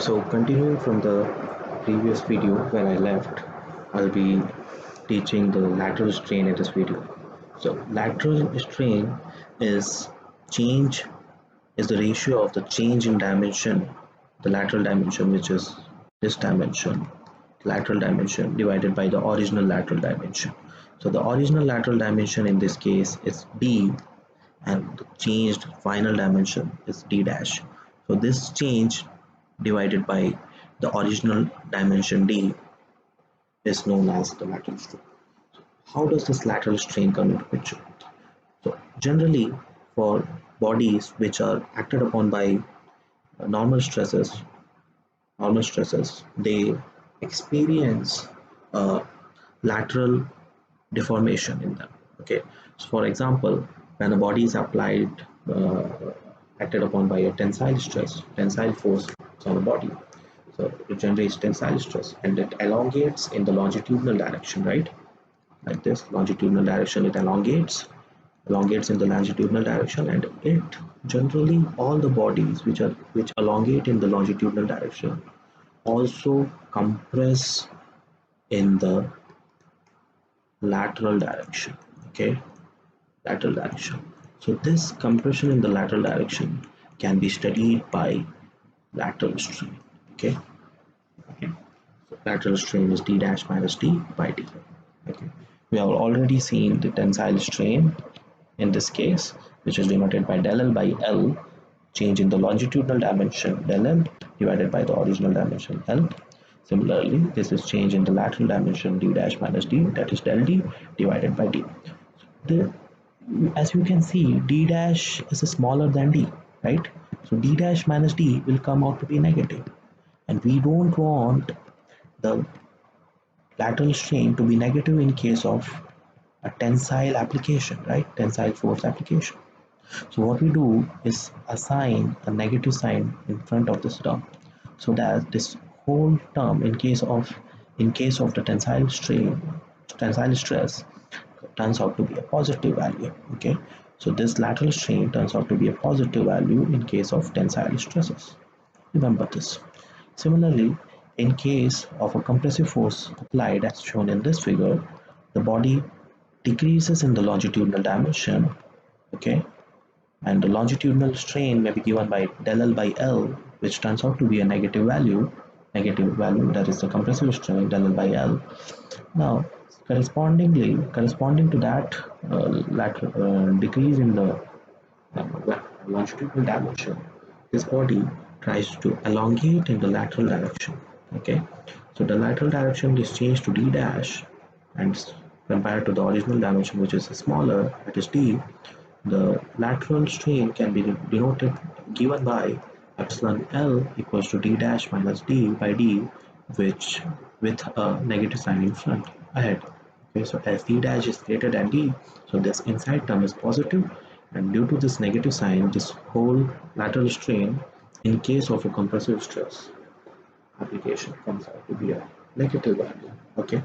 So continuing from the previous video where I left, I'll be teaching the lateral strain in this video. So lateral strain is change is the ratio of the change in dimension, the lateral dimension, which is this dimension, lateral dimension, divided by the original lateral dimension. So the original lateral dimension in this case is d, and the changed final dimension is d dash. So this change divided by the original dimension d is known as the lateral strain. How does this lateral strain come into picture? So generally, for bodies which are acted upon by normal stresses, they experience a lateral deformation in them. Okay, so for example, when a body is applied, uh, acted upon by a tensile stress, tensile force on the body, so it generates tensile stress and it elongates in the longitudinal direction, right? Like this, longitudinal direction, it elongates in the longitudinal direction, and it generally all the bodies which elongate in the longitudinal direction also compress in the lateral direction. Okay, lateral direction. So this compression in the lateral direction can be studied by lateral strain. Okay, so lateral strain is d dash minus d by d. Okay, we have already seen the tensile strain in this case, which is denoted by del L by L, change in the longitudinal dimension del M divided by the original dimension L. Similarly, this is change in the lateral dimension d dash minus d, that is del D divided by d. As you can see, d dash is smaller than d, right? So d dash minus d will come out to be negative, and we don't want the lateral strain to be negative in case of a tensile application, right? Tensile force application. So what we do is assign a negative sign in front of this term, so that this whole term, in case of the tensile strain, tensile stress, turns out to be a positive value. Okay, so this lateral strain turns out to be a positive value in case of tensile stresses. Remember this. Similarly, in case of a compressive force applied as shown in this figure, the body decreases in the longitudinal dimension. Okay, and the longitudinal strain may be given by del L by L, which turns out to be a negative value, that is the compressive strain del L by L. Now, corresponding to that lateral decrease in the longitudinal dimension, this body tries to elongate in the lateral direction. Okay, so the lateral direction is changed to d dash, and compared to the original dimension, which is smaller, that is d, the lateral strain can be denoted, given by epsilon L equals to d dash minus d by d, which with a negative sign in front ahead. Okay, so as d dash is greater than d, so this inside term is positive, and due to this negative sign, this whole lateral strain in case of a compressive stress application comes out to be a negative value. Okay.